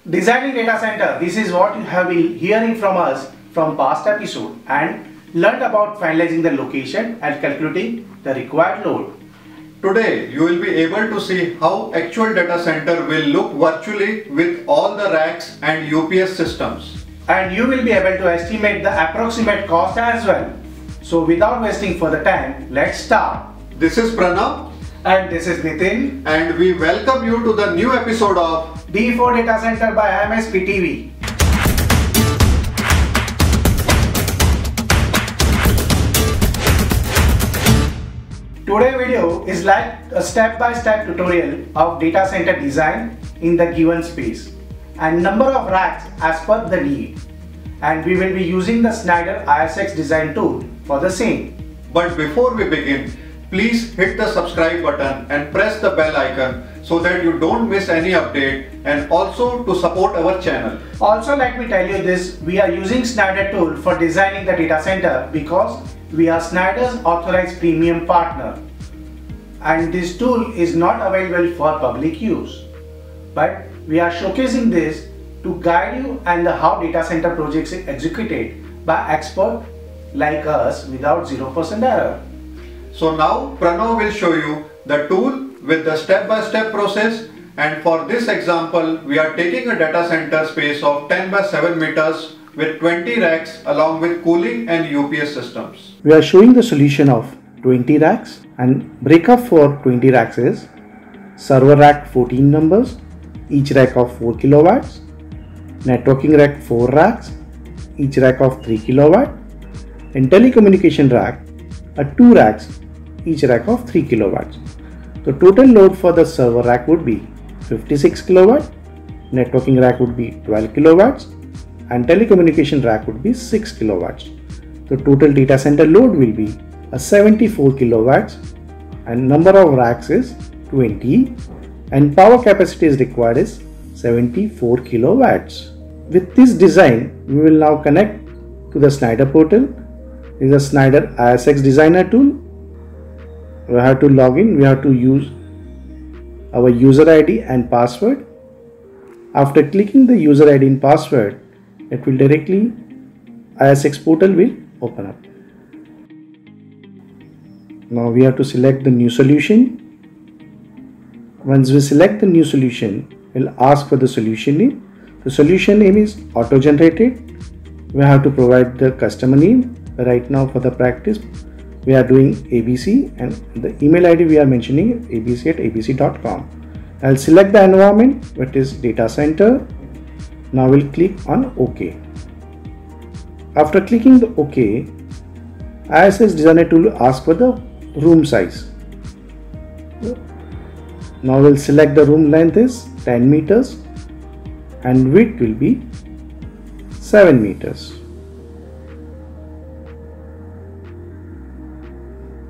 Designing data center, this is what you have been hearing from us from past episode and learned about finalizing the location and calculating the required load. Today you will be able to see how actual data center will look virtually with all the racks and UPS systems. And you will be able to estimate the approximate cost as well. So without wasting further time, let's start. This is Pranav And this is Nitin. and we welcome you to the new episode of D4 Data Center by MSP TV. Today's video is like a step-by-step tutorial of data center design in the given space and number of racks as per the need. And we will be using the Schneider ISX design tool for the same. But before we begin, please hit the subscribe button and press the bell icon so that you don't miss any update, and also to support our channel. Also, let me tell you this, we are using Schneider tool for designing the data center because we are Schneider's authorized premium partner. And this tool is not available for public use. But we are showcasing this to guide you and how data center projects are executed by experts like us without 0% error. So now Pranav will show you the tool with the step-by-step process, and for this example we are taking a data center space of 10 by 7 meters with 20 racks along with cooling and UPS systems. We are showing the solution of 20 racks, and breakup for 20 racks is server rack 14 numbers, each rack of 4 kilowatts, networking rack 4 racks, each rack of 3 kilowatt, and telecommunication rack 2 racks, each rack of 3 kilowatts. The total load for the server rack would be 56 kilowatt, networking rack would be 12 kilowatts, and telecommunication rack would be 6 kilowatts. The total data center load will be 74 kilowatts, and number of racks is 20, and power capacity is required is 74 kilowatts. With this design, we will now connect to the Schneider portal. This is a Schneider ISX designer tool. We have to log in, we have to use our user ID and password. After clicking the user ID and password, it will directly, ISX portal will open up. Now we have to select the new solution. Once we select the new solution, we'll ask for the solution name. The solution name is auto-generated. We have to provide the customer name. Right now for the practice, we are doing ABC, and the email ID we are mentioning abc@abc.com. I'll select the environment, which is data center. Now we'll click on OK. After clicking the OK, ISX designer tool asks for the room size. Now we'll select the room length is 10 meters and width will be 7 meters.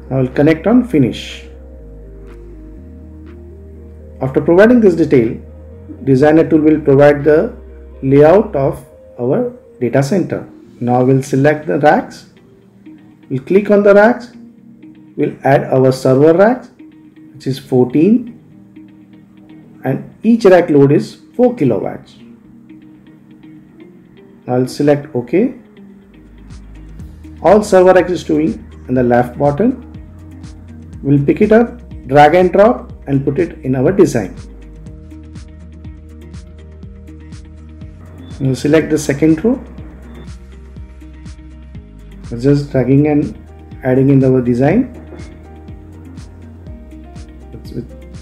I will connect on finish. After providing this detail, designer tool will provide the layout of our data center. Now we'll select the racks. We'll click on the racks. We'll add our server racks, which is 14, and each rack load is 4 kilowatts. I'll select OK. All server racks is doing in the left bottom. We'll pick it up, drag and drop, and put it in our design. We'll select the second row. Just dragging and adding in our design. It's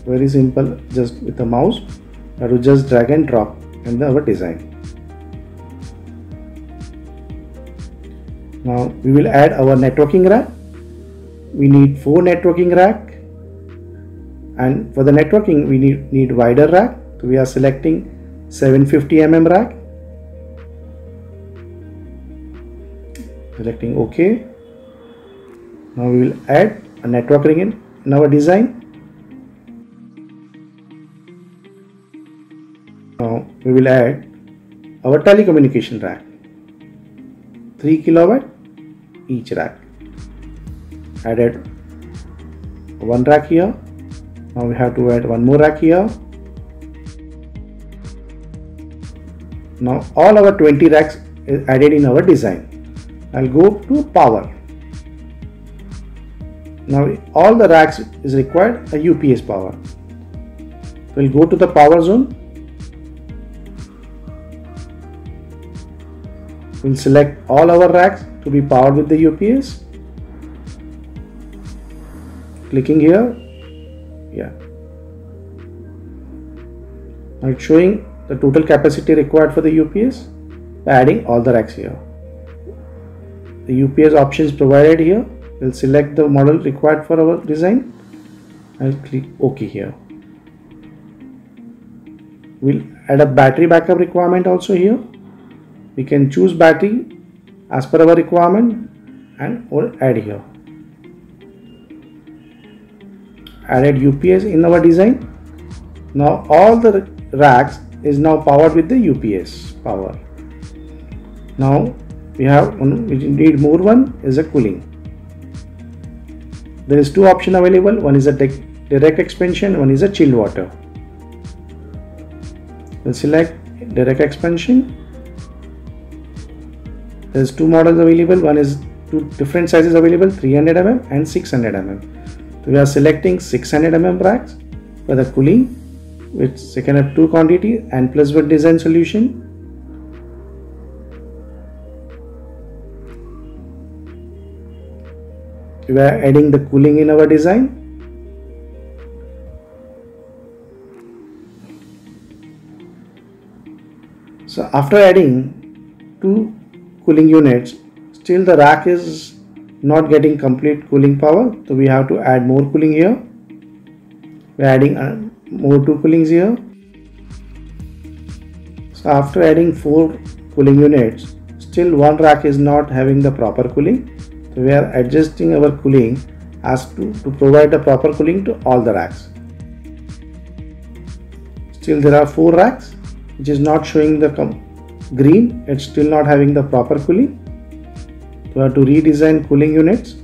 very simple, just with the mouse. I will just drag and drop in our design. Now we will add our networking rack. We need 4 networking rack, and for the networking we need wider rack. So we are selecting 750 mm rack. Selecting OK. Now we will add a network ring in our design. Now we will add our telecommunication rack, 3 kilowatt each rack. Added one rack here. Now we have to add one more rack here. Now all our 20 racks is added in our design. I'll go to power. Now all the racks is required a UPS power. We'll go to the power zone. We'll select all our racks to be powered with the UPS. Clicking here. Yeah. Now it's showing the total capacity required for the UPS by adding all the racks here. The UPS options provided here. We'll select the model required for our design. I'll click OK here. We'll add a battery backup requirement also here. We can choose battery as per our requirement and or add here. Added UPS in our design. Now all the racks is now powered with the UPS power. Now we have one, we need more one is a cooling. There is two options available. One is a direct expansion, one is a chilled water. We'll select direct expansion. There is two models available. One is two different sizes available, 300 mm and 600 mm. So we are selecting 600 mm racks for the cooling, which can have two quantity and plus with design solution. We are adding the cooling in our design. So after adding two cooling units, still the rack is not getting complete cooling power, so we have to add more cooling here. We are adding more two coolings here. So after adding 4 cooling units, still one rack is not having the proper cooling. So we are adjusting our cooling as to provide the proper cooling to all the racks. Still there are 4 racks which is not showing the green. It's still not having the proper cooling. So we have to redesign cooling units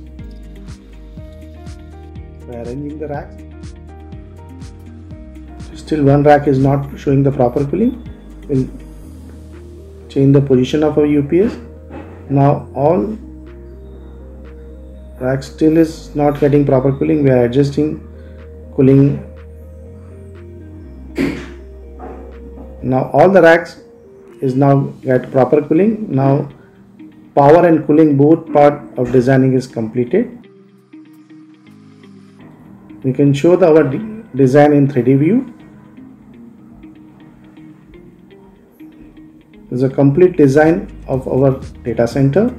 by arranging the racks. Still one rack is not showing the proper cooling. We'll change the position of our UPS. Now all rack still is not getting proper cooling. We are adjusting cooling. Now all the racks is now get proper cooling. Now power and cooling both part of designing is completed. We can show our design in 3D view. This is a complete design of our data center.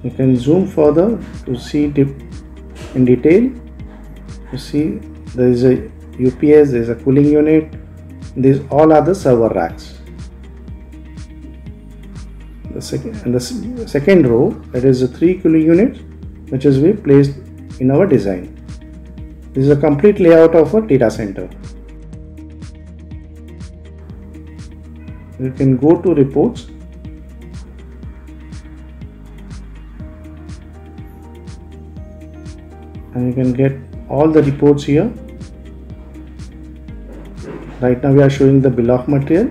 You can zoom further to see in detail. You see there is a UPS, there is a cooling unit. These all are the server racks. The second row, that is the 3 cooling units which is we placed in our design. This is a complete layout of our data center. You can go to reports. And you can get all the reports here. Right now we are showing the bill of material.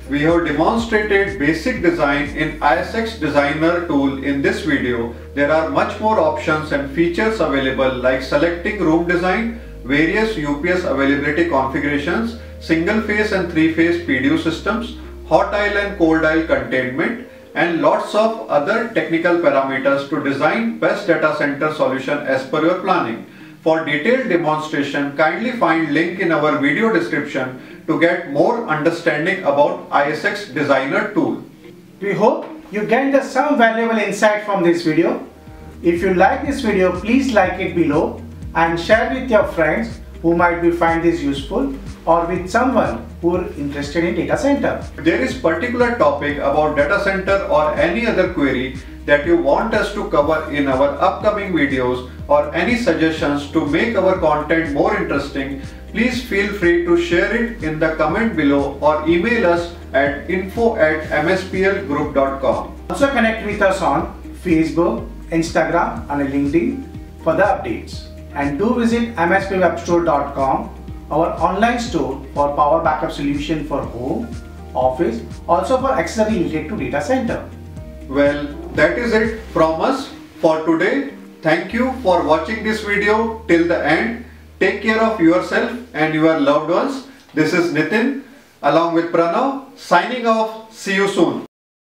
We have demonstrated basic design in ISX Designer tool in this video. There are much more options and features available like selecting room design, various UPS availability configurations, single phase and 3-phase PDU systems, hot aisle and cold aisle containment, and lots of other technical parameters to design best data center solution as per your planning. For detailed demonstration, kindly find link in our video description to get more understanding about ISX Designer tool. We hope you gained some valuable insight from this video. If you like this video, please like it below and share with your friends who might find this useful, or with someone who are interested in data center. If there is particular topic about data center or any other query that you want us to cover in our upcoming videos, or any suggestions to make our content more interesting, please feel free to share it in the comment below or email us at info@msplgroup.com. Also connect with us on Facebook, Instagram and LinkedIn for the updates. And do visit msplwebstore.com our online store for power backup solution for home, office, also for accessory related to data center. Well, that is it from us for today. Thank you for watching this video till the end. Take care of yourself and your loved ones. This is Nitin along with Pranav signing off. See you soon.